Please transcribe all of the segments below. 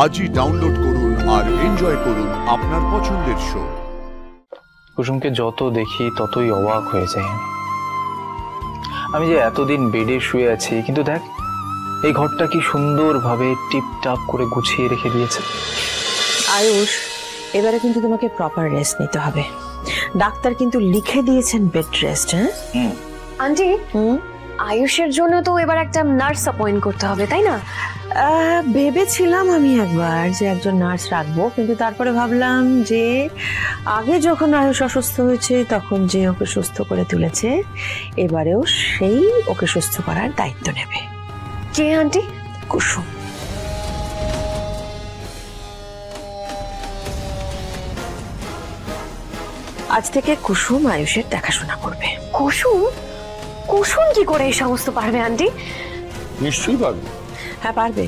আজই ডাউনলোড করুন আর এনজয় করুন আপনার পছন্দের শো। কুসুমকে যত দেখি ততই অবাক হয়ে যাই আমি যে এতদিন বেডে শুয়ে আছি, কিন্তু দেখ এই ঘরটা কি সুন্দরভাবে টিপটাপ করে গুছিয়ে রেখে দিয়েছে। আয়ুষ, এবারে কিন্তু তোমাকে প্রপার রেস্ট নিতে হবে। ডাক্তার কিন্তু লিখে দিয়েছেন বেড রেস্ট। হ্যাঁ আন্টি, আয়ুষের জন্য তো এবার একটা নার্স অ্যাপয়েন্ট করতে হবে, তাই না? ভেবেছিলাম আমি একবার যে একজন নার্স রাখবো, কিন্তু তারপরে ভাবলাম যে আগে যখন আয়ুষ অসুস্থ হয়েছে তখন যে ওকে সুস্থ করে তুলেছে, এবারেও সেই ওকে সুস্থ করার দায়িত্ব নেবে। কে আন্টি? কুসুম। আজ থেকে কুসুম আয়ুষের দেখাশোনা করবে। কুসুম? কুসুম কি করে এই সমস্ত পারবে আন্টি? নিশ্চয়ই পারবে। হ্যাঁ পারবে,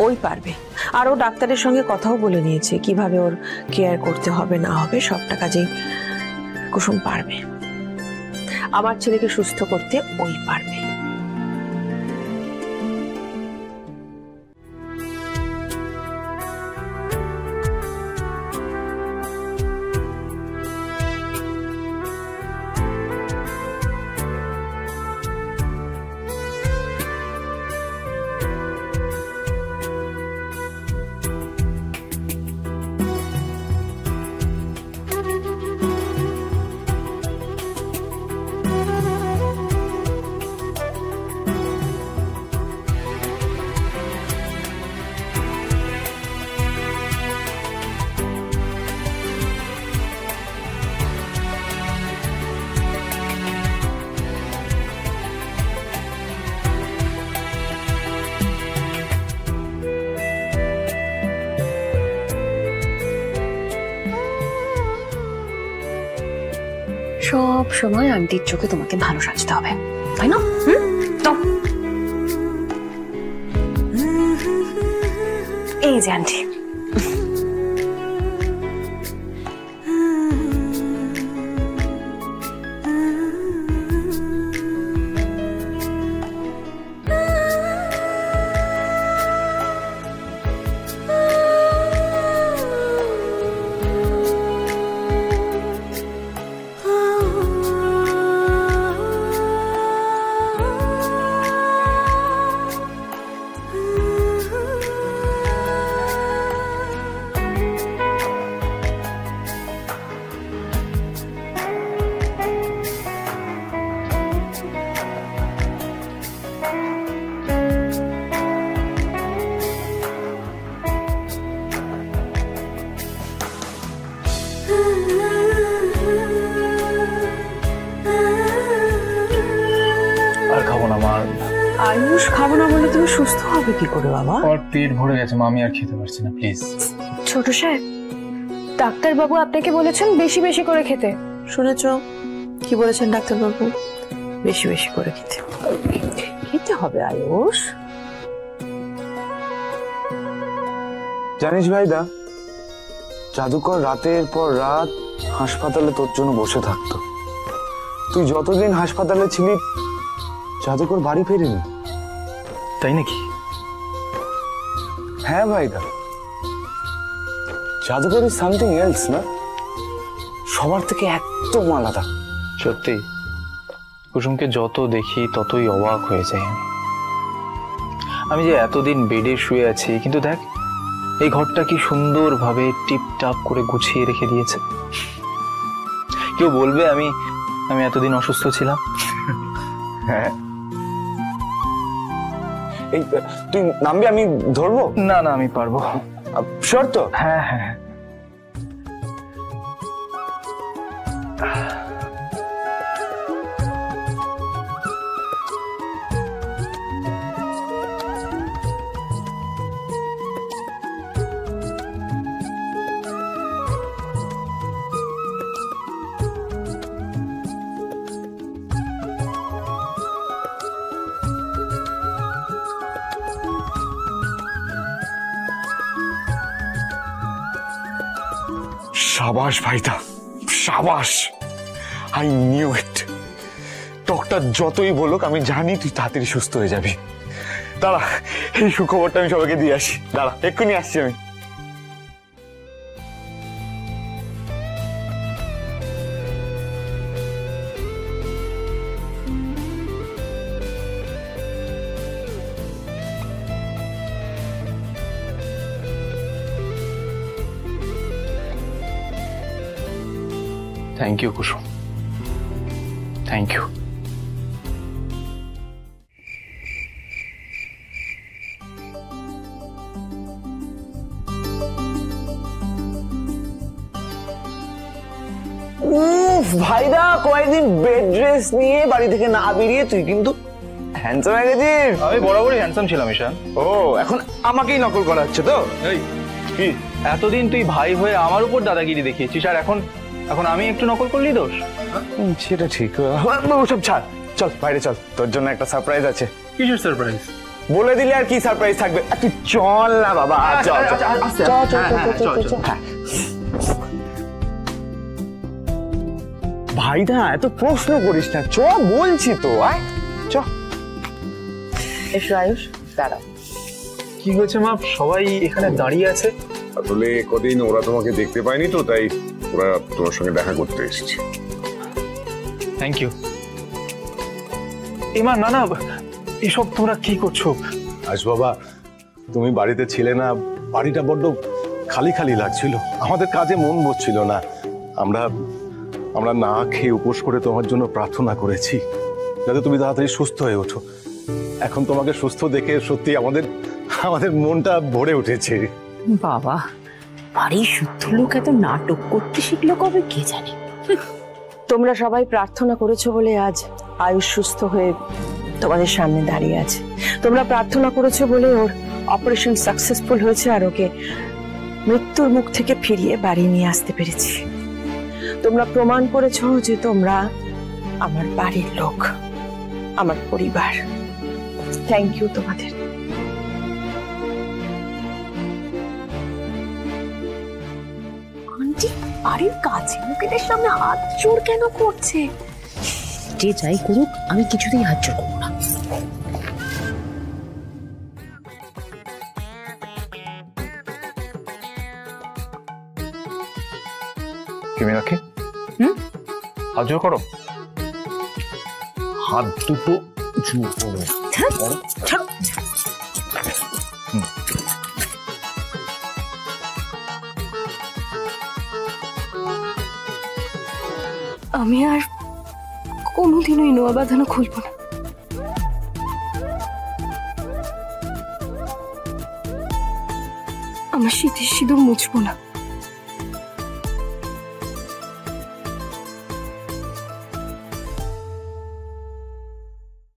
ওই পারবে। আর ও ডাক্তারের সঙ্গে কথাও বলে নিয়েছে কিভাবে ওর কেয়ার করতে হবে না হবে, সবটা কাজেই কুসুম পারবে। আমার ছেলেকে সুস্থ করতে ওই পারবে। সব সময় আন্টির চোখে তোমাকে ভালো সাজতে হবে, তাই না? তো এই যে আন্টি, আয়ুষ খাবো না বলে তুমি সুস্থ হবে কি করে বাবা? আর পেট ভরে গেছে মা, আমি আর খেতে পারছি না, প্লিজ। ছোট সাহেব, ডাক্তার বাবু আপনাকে বলেছেন বেশি বেশি করে খেতে। শুনেছ কি বলেছেন ডাক্তার বাবু? বেশি বেশি করে খেতে খেতে হবে আয়ুষ। জানিস ভাইদা, জাদুকর রাতের পর রাত হাসপাতালে তোর জন্য বসে থাকতো। তুই যতদিন হাসপাতালে ছিলি জাদুকর বাড়ি ফেরেনি। তাই নাকি? হ্যাঁ ভাইদা, জাদুকর ইজ সামথিং এলস না, সবার থেকে একদম আলাদা। সত্যি কুসুমকে যত দেখি ততই অবাক হয়ে যাই আমি যে এতদিন বেডে শুয়ে আছি, কিন্তু দেখ এই ঘরটা কি সুন্দরভাবে টিপটাপ করে গুছিয়ে রেখে দিয়েছে। কেউ বলবে আমি আমি এতদিন অসুস্থ ছিলাম? হ্যাঁ, এই তুই নামবি, আমি ধরবো? না না, আমি পারবো। শিওর তো? হ্যাঁ হ্যাঁ। সাবাস ভাইদা, সাবাস। I knew it. ডক্টর যতই বলুক আমি জানি তুই তাড়াতাড়ি সুস্থ হয়ে যাবি। দাঁড়া, এই সুখবরটা আমি সবাইকে দিয়ে আসি। দাঁড়া, এক্ষুনি আসছি আমি। Thank you Kusum, thank you. উফ ভাইদা, কয়েকদিন বেড ড্রেস নিয়ে বাড়ি থেকে না বেরিয়ে তুই কিন্তু হ্যান্ডসাম হয়ে গেছিস। আমি বরাবরই হ্যান্ডসাম ছিলাম ঈশান। ও, এখন আমাকেই নকল করা হচ্ছে তো? এই কি এতদিন তুই ভাই হয়ে আমার উপর দাদাগিরি দেখিয়েছিস, আর এখন এখন আমি একটু নকল করলি দোষ? সেটা ঠিক। ওসব ছাড়, চল বাইরে চল, তোর জন্য একটা সারপ্রাইজ আছে। কিসের সারপ্রাইজ? বলে দিলে আর কি সারপ্রাইজ থাকবে। তুই চল না বাবা, চল চল। ভাইদা, এত প্রশ্ন করিস না, চ বলছি তো, আয় চ। এসো আয়ুষ, দাঁড়াও। কি হয়েছে মা, সবাই এখানে দাঁড়িয়ে আছে? আসলে কদিন ওরা তোমাকে দেখতে পায়নি তো, তাই ওরা তোমার সঙ্গে দেখা করতে এসেছে। Thank you. এমা, না না, এসব তোমরা কি করছো? আজ বাবা, তুমি বাড়িতে ছিলে না, বাড়িটা বড্ড খালি খালি লাগছিল, আমাদের কাজে মন বসছিল না। আমরা আমরা না খেয়ে উপোস করে তোমার জন্য প্রার্থনা করেছি যাতে তুমি তাড়াতাড়ি সুস্থ হয়ে ওঠো। এখন তোমাকে সুস্থ দেখে সত্যি আমাদের আমাদের মনটা ভরে উঠেছে। বাবা, বাড়ির শুদ্ধ লোক এত নাটক করতে শিখলো কবে কে জানে। তোমরা সবাই প্রার্থনা করেছো বলে আজ আয়ুষ সুস্থ হয়ে তোমাদের সামনে দাঁড়িয়ে আছে। তোমরা প্রার্থনা করেছো বলে ওর অপারেশন সাকসেসফুল হয়েছে, আর ওকে মৃত্যুর মুখ থেকে ফিরিয়ে বাড়ি নিয়ে আসতে পেরেছি। তোমরা প্রমাণ করেছো যে তোমরা আমার বাড়ির লোক, আমার পরিবার। থ্যাংক ইউ তোমাদের। আন্টি বাড়ির কাছে লোকেদের সামনে হাত জোর কেন করছে? যে যাই করুক, আমি কিছুতেই হাত জোর করবো না। কি মীনাক্ষী, হাত জোর করো। হাত দুটো আমি আর কোনোদিনও এই নোয়া বাঁধানো খুলবো না। আমার শীতের সিঁদুর মুছবো না।